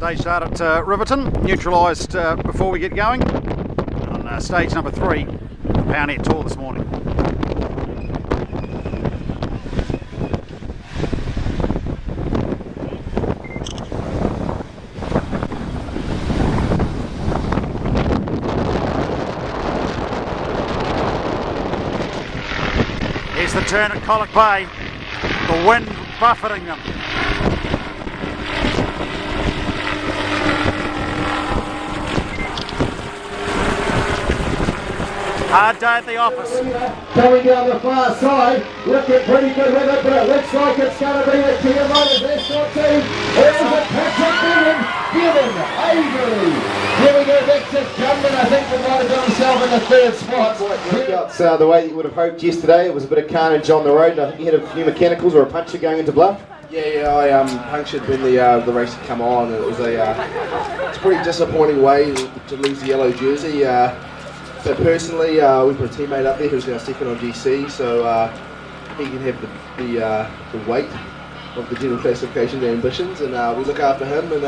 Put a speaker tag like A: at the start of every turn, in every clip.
A: Stage start at Riverton, neutralised before we get going on stage number 3, PowerNet Tour this morning. Here's the turn at Colic Bay, the wind buffeting them. Hard day at the office.
B: Coming down the far side, looking pretty good with it, but it looks like it's going to be the Kia Motors Escort team. There's a Patrick Given, Avery. Here we go, Vexus Gunman. I think we might have got himself in the third spot.
C: Worked out the way that you would have hoped yesterday. It was a bit of carnage on the road, and I think you had a few mechanicals or a puncher going into Bluff.
D: Yeah, I punctured when the race had come on, and it was it's a pretty disappointing way to lose the yellow jersey. But personally, we put a teammate up there who's now second on GC, so he can have the weight of the general classification ambitions, and we look after him. And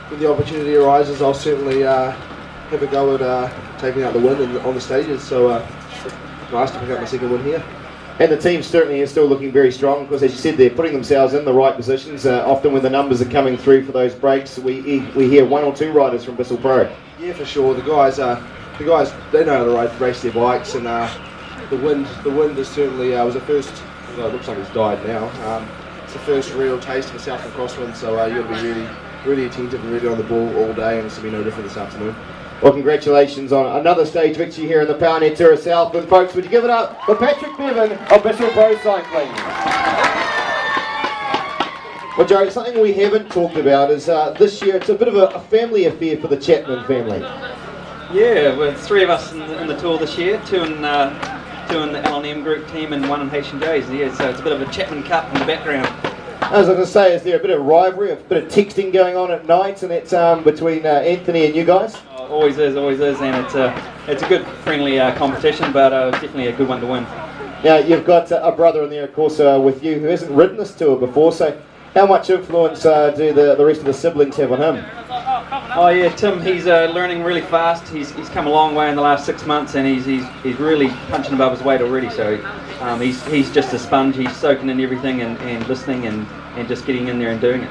D: when the opportunity arises, I'll certainly have a go at taking out the win on the stages. So nice to pick up my second win here.
C: And the team certainly is still looking very strong, because as you said, they're putting themselves in the right positions. Often when the numbers are coming through for those breaks, we hear one or two riders from Bissell Pro.
D: Yeah, for sure. The guys, they know how to race their bikes, and the wind is certainly was the first. Well, it looks like it's died now. It's the first real taste of a southern crosswind, so you got to be really attentive and really on the ball all day, and it's going to be no different this afternoon.
C: Well, congratulations on another stage victory here in the PowerNet Tour of Southland, folks. Would you give it up for Patrick Bevan of Bissell Pro Cycling? Well, Joe, something we haven't talked about is this year it's a bit of a family affair for the Chapman family.
E: Yeah, well, 3 of us in the tour this year, 2 in the L&M group team and 1 in H&J's. Yeah, so it's a bit of a Chapman Cup in the background.
C: As I was going to say, is there a bit of rivalry, a bit of texting going on at night, and that's between Anthony and you guys?
E: Always is, and it's a good, friendly competition, but definitely a good one to win.
C: Now, you've got a brother in there, of course, with you, who hasn't ridden this tour before, so how much influence do the rest of the siblings have on him?
E: Oh yeah, Tim, he's learning really fast. He's come a long way in the last 6 months, and he's really punching above his weight already, so he's just a sponge. He's soaking in everything and listening and just getting in there and doing it.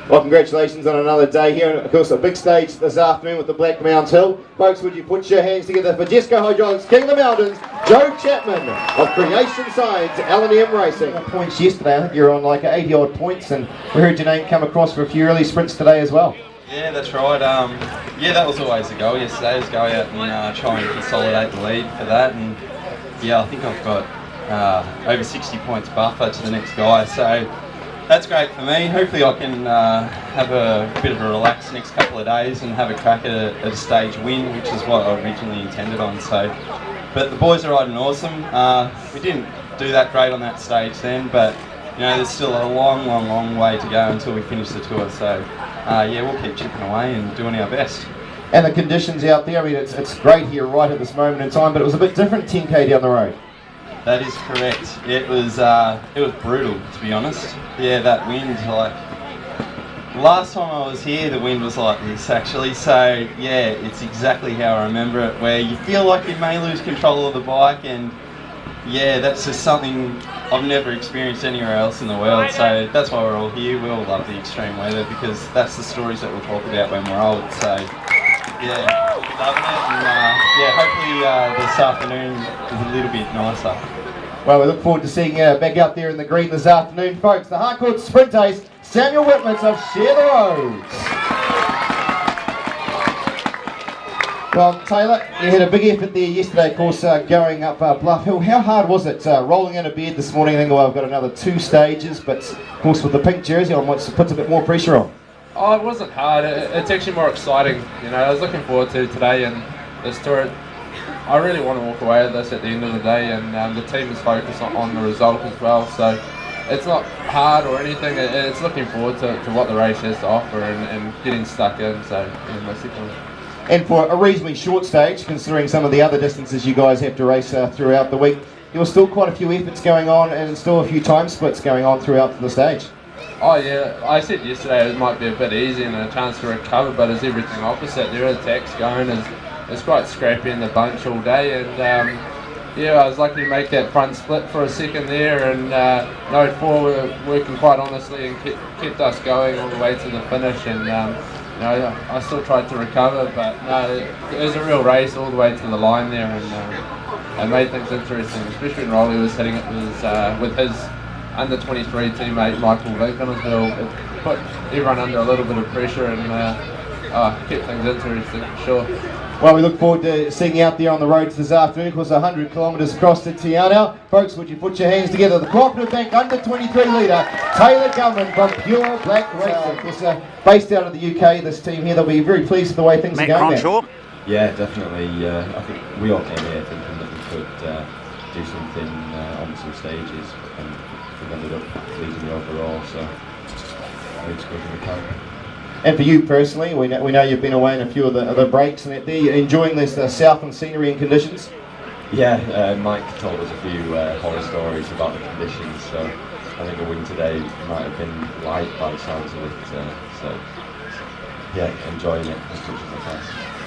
C: Well, congratulations on another day here, and of course a big stage this afternoon with the Black Mounds Hill. Folks, would you put your hands together for Jesco Hydraulics, King of the Mountains, Joe Chapman of Creation Science, L&M Racing. Points yesterday, I think you're on like 80 odd points, and we heard your name come across for a few early sprints today as well.
F: Yeah, that's right. Yeah, that was always the goal yesterday, was go out and try and consolidate the lead for that, and yeah, I think I've got over 60 points buffer to the next guy, so that's great for me. Hopefully I can have a bit of a relaxed next couple of days and have a crack at a stage win, which is what I originally intended on. So, but the boys are riding awesome. We didn't do that great on that stage then, but you know, there's still a long way to go until we finish the tour. So yeah, we'll keep chipping away and doing our best.
C: And the conditions out there, I mean, it's great here right at this moment in time, but it was a bit different 10k down the road.
F: That is correct. It was brutal, to be honest. Yeah, that wind, like last time I was here, the wind was like this actually. So yeah, it's exactly how I remember it, where you feel like you may lose control of the bike, and yeah, that's just something I've never experienced anywhere else in the world. So that's why we're all here. We all love the extreme weather, because that's the stories that we'll talk about when we're old. So yeah, loving it, and yeah, hopefully this afternoon is a little bit nicer.
C: Well, we look forward to seeing you back out there in the green this afternoon, folks. The Harcourt Sprint Ace, Samuel Whitman of Share the Roads. Well, Taylor, you had a big effort there yesterday, of course, going up Bluff Hill. How hard was it rolling in a bed this morning? I think I've got another 2 stages, but of course with the pink jersey on, it puts a bit more pressure on.
G: Oh, it wasn't hard. It's actually more exciting. You know, I was looking forward to today and this tour. I really want to walk away with this at the end of the day, and the team is focused on the result as well. So it's not hard or anything. It's looking forward to what the race has to offer and getting stuck in. So yeah, basically.
C: And for a reasonably short stage, considering some of the other distances you guys have to race throughout the week, there were still quite a few efforts going on and still a few time splits going on throughout the stage.
G: Oh yeah, I said yesterday it might be a bit easy and a chance to recover, but it's everything opposite. Their attack's going, it's quite scrappy in the bunch all day, and yeah, I was lucky to make that front split for a second there, and Node 4 were working quite honestly and kept us going all the way to the finish, and you know, I still tried to recover, but no, it was a real race all the way to the line there, and made things interesting, especially when Rolly was hitting it with his under 23 teammate Michael Vick on his hill. It put everyone under a little bit of pressure and kept things interesting for sure.
C: Well, we look forward to seeing you out there on the roads this afternoon. Of course, 100 kilometres across to Tiana. Folks, would you put your hands together? The Cooperative Bank under 23 leader, Taylor Gumman from Pure Black Racing. Of course, based out of the UK, this team here, they'll be very pleased with the way things are going.
A: Cronshaw.
H: Yeah, definitely. I think we all came here thinking that we could do something on some stages, and we've ended up leading the overall, so it's good to recover.
C: And for you personally, we know you've been away in a few of the breaks, and are you enjoying this southland scenery and conditions?
H: Yeah, Mike told us a few horror stories about the conditions, so I think a win today might have been light by the sounds of it, so yeah, enjoying it as much as I can.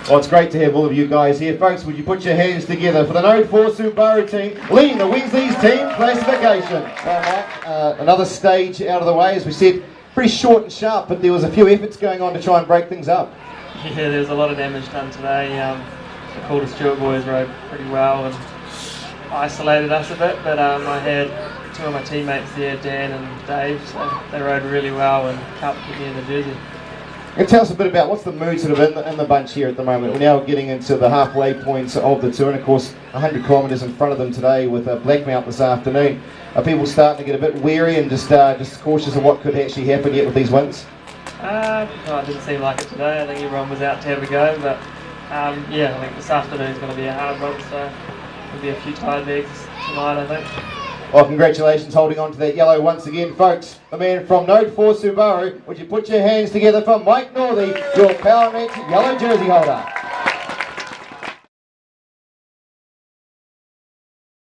C: Well, it's great to have all of you guys here. Folks, would you put your hands together for the Node 4 Subaru team leading the Wednesday's team classification. Well, Mike, another stage out of the way, as we said, pretty short and sharp, but there was a few efforts going on to try and break things up.
I: Yeah, there was a lot of damage done today. The Calder Stewart boys rode pretty well and isolated us a bit, but I had two of my teammates there, Dan and Dave, so they rode really well and helped get me in the jersey.
C: And tell us a bit about what's the mood sort of in the bunch here at the moment. We're now getting into the halfway points of the tour, and of course 100 kilometres in front of them today with Blackmount this afternoon. Are people starting to get a bit wary and just cautious of what could actually happen yet with these wins?
I: No, it didn't seem like it today. I think everyone was out to have a go, but yeah, I think this afternoon's going to be a hard one, so there'll be a few tired legs tonight, I think.
C: Well, congratulations holding on to that yellow once again, folks. The man from Node 4 Subaru, would you put your hands together for Mike Northey, your PowerNet yellow jersey holder.